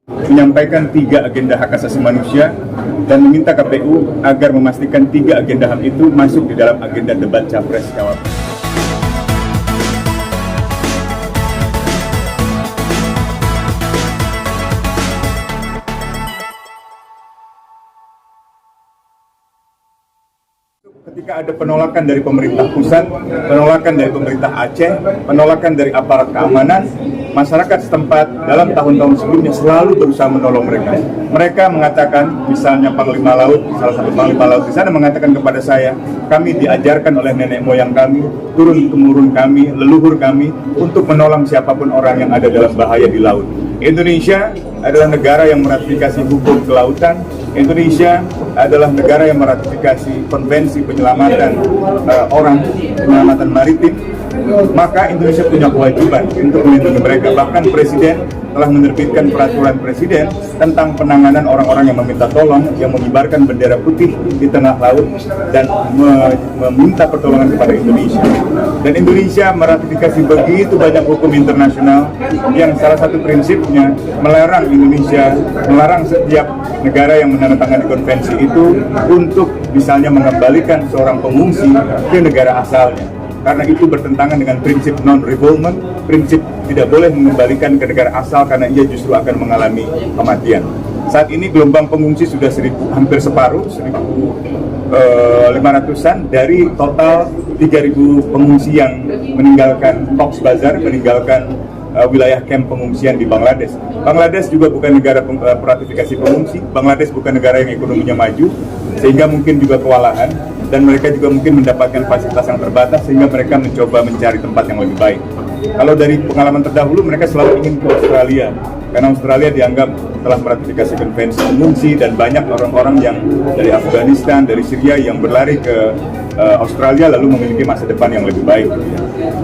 menyampaikan 3 agenda hak asasi manusia dan meminta KPU agar memastikan 3 agenda HAM itu masuk di dalam agenda debat Capres Cawapres. Ketika ada penolakan dari pemerintah pusat, penolakan dari pemerintah Aceh, penolakan dari aparat keamanan, masyarakat setempat dalam tahun-tahun sebelumnya selalu berusaha menolong mereka. Mereka mengatakan, misalnya Panglima Laut, salah satu Panglima Laut di sana mengatakan kepada saya, kami diajarkan oleh nenek moyang kami, turun-temurun kami, leluhur kami, untuk menolong siapapun orang yang ada dalam bahaya di laut. Indonesia adalah negara yang meratifikasi hukum kelautan. Indonesia adalah negara yang meratifikasi konvensi penyelamatan penyelamatan maritim. Maka Indonesia punya kewajiban untuk melindungi mereka. Bahkan Presiden telah menerbitkan peraturan Presiden tentang penanganan orang-orang yang meminta tolong, yang mengibarkan bendera putih di tengah laut dan meminta pertolongan kepada Indonesia. Dan Indonesia meratifikasi begitu banyak hukum internasional yang salah satu prinsipnya melarang Indonesia, melarang setiap negara yang menandatangani konvensi itu untuk misalnya mengembalikan seorang pengungsi ke negara asalnya. Karena itu bertentangan dengan prinsip non-refoulement, prinsip tidak boleh mengembalikan ke negara asal karena ia justru akan mengalami kematian. Saat ini gelombang pengungsi sudah hampir separuh, 1.500-an dari total 3.000 pengungsi yang meninggalkan Cox's Bazar, meninggalkan wilayah kamp pengungsian di Bangladesh. Bangladesh juga bukan negara ratifikasi pengungsi, Bangladesh bukan negara yang ekonominya maju, sehingga mungkin juga kewalahan, dan mereka juga mungkin mendapatkan fasilitas yang terbatas sehingga mereka mencoba mencari tempat yang lebih baik. Kalau dari pengalaman terdahulu, mereka selalu ingin ke Australia, karena Australia dianggap telah meratifikasi konvensi pengungsi dan banyak orang-orang yang dari Afghanistan, dari Syria yang berlari ke Australia lalu memiliki masa depan yang lebih baik.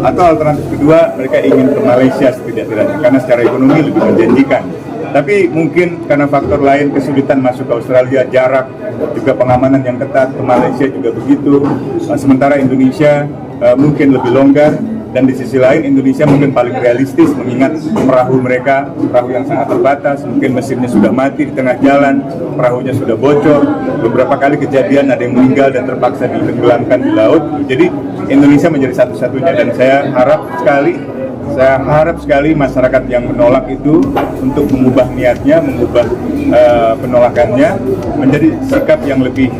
Atau alternatif kedua, mereka ingin ke Malaysia setidak-tidaknya karena secara ekonomi lebih menjanjikan. Tapi mungkin karena faktor lain, kesulitan masuk ke Australia, jarak, juga pengamanan yang ketat, ke Malaysia juga begitu. Sementara Indonesia mungkin lebih longgar, dan di sisi lain Indonesia mungkin paling realistis mengingat perahu mereka, perahu yang sangat terbatas, mungkin mesinnya sudah mati di tengah jalan, perahunya sudah bocor, beberapa kali kejadian ada yang meninggal dan terpaksa ditenggelamkan di laut. Jadi Indonesia menjadi satu-satunya, dan saya harap sekali masyarakat yang menolak itu untuk mengubah niatnya, mengubah penolakannya menjadi sikap yang lebih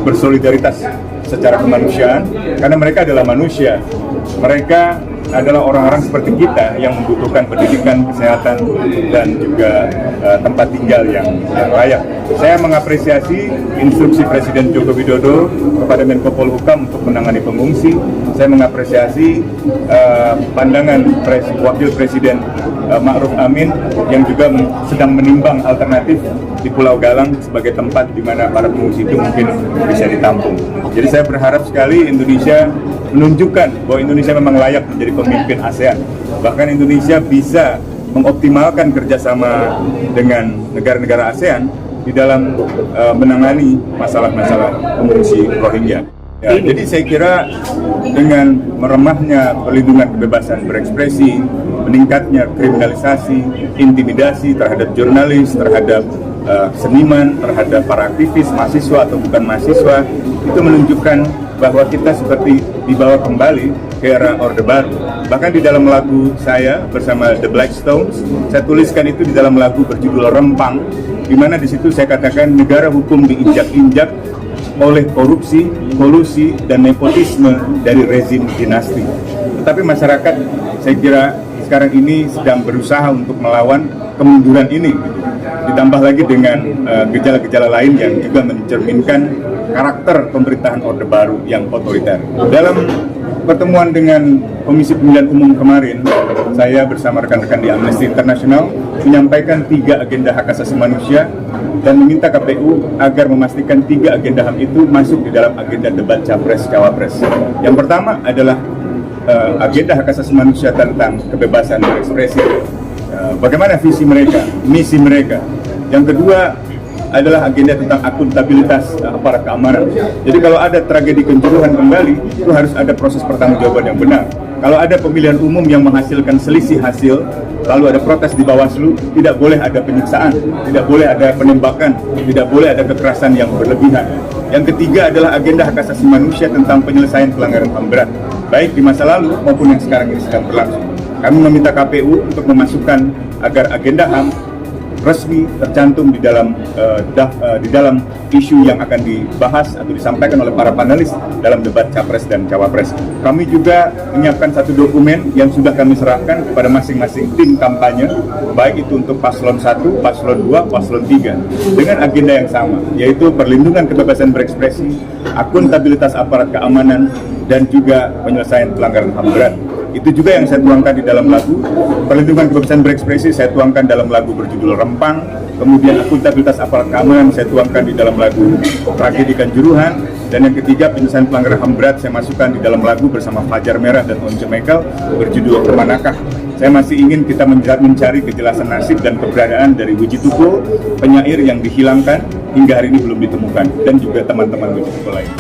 bersolidaritas secara kemanusiaan, karena mereka adalah manusia. Mereka adalah orang-orang seperti kita yang membutuhkan pendidikan, kesehatan, dan juga tempat tinggal yang layak. Saya mengapresiasi instruksi Presiden Joko Widodo kepada Menko Polhukam untuk menangani pengungsi. Saya mengapresiasi pandangan Wakil Presiden Ma'ruf Amin yang juga sedang menimbang alternatif di Pulau Galang sebagai tempat di mana para pengungsi itu mungkin bisa ditampung. Jadi saya berharap sekali Indonesia menunjukkan bahwa Indonesia memang layak menjadi pemimpin ASEAN. Bahkan Indonesia bisa mengoptimalkan kerjasama dengan negara-negara ASEAN di dalam menangani masalah-masalah pengungsi Rohingya. Ya, jadi saya kira dengan meremahnya perlindungan kebebasan berekspresi, meningkatnya kriminalisasi, intimidasi terhadap jurnalis, terhadap seniman, terhadap para aktivis, mahasiswa atau bukan mahasiswa, itu menunjukkan bahwa kita seperti dibawa kembali ke era Orde Baru. Bahkan di dalam lagu saya bersama The Blackstones, saya tuliskan itu di dalam lagu berjudul Rempang, di mana di situ saya katakan negara hukum diinjak-injak oleh korupsi, kolusi, dan nepotisme dari rezim dinasti. Tetapi masyarakat, saya kira sekarang ini sedang berusaha untuk melawan kemunduran ini, ditambah lagi dengan gejala-gejala lain yang juga mencerminkan karakter pemerintahan Orde Baru yang otoriter. Dalam pertemuan dengan Komisi Pemilihan Umum kemarin, saya bersama rekan-rekan di Amnesty International menyampaikan 3 agenda hak asasi manusia dan meminta KPU agar memastikan 3 agenda HAM itu masuk di dalam agenda debat Capres Cawapres. Yang pertama adalah agenda hak asasi manusia tentang kebebasan berekspresi. Bagaimana visi mereka, misi mereka. Yang kedua adalah agenda tentang akuntabilitas aparat keamanan. Jadi kalau ada tragedi kanjuruhan kembali, itu harus ada proses pertanggungjawaban yang benar. Kalau ada pemilihan umum yang menghasilkan selisih hasil, lalu ada protes di Bawaslu, tidak boleh ada penyiksaan, tidak boleh ada penembakan, tidak boleh ada kekerasan yang berlebihan. Yang ketiga adalah agenda hak asasi manusia tentang penyelesaian pelanggaran HAM berat, baik di masa lalu maupun yang sekarang ini sedang berlangsung. Kami meminta KPU untuk memasukkan agar agenda HAM resmi tercantum di dalam isu yang akan dibahas atau disampaikan oleh para panelis dalam debat Capres dan Cawapres. Kami juga menyiapkan satu dokumen yang sudah kami serahkan kepada masing-masing tim kampanye, baik itu untuk paslon 1, paslon 2, paslon 3, dengan agenda yang sama, yaitu perlindungan kebebasan berekspresi, akuntabilitas aparat keamanan, dan juga penyelesaian pelanggaran HAM berat. Itu juga yang saya tuangkan di dalam lagu. Perlindungan kebebasan berekspresi saya tuangkan dalam lagu berjudul Rempang. Kemudian akuntabilitas aparat keamanan saya tuangkan di dalam lagu Tragedi Kanjuruhan. Dan yang ketiga, penyelesaian pelanggaran HAM berat saya masukkan di dalam lagu bersama Fajar Merah dan Once Mekel berjudul Kemanakah. Saya masih ingin kita mencari kejelasan nasib dan keberadaan dari Wiji Tukul, penyair yang dihilangkan hingga hari ini belum ditemukan, dan juga teman-teman Wiji Tukul lain.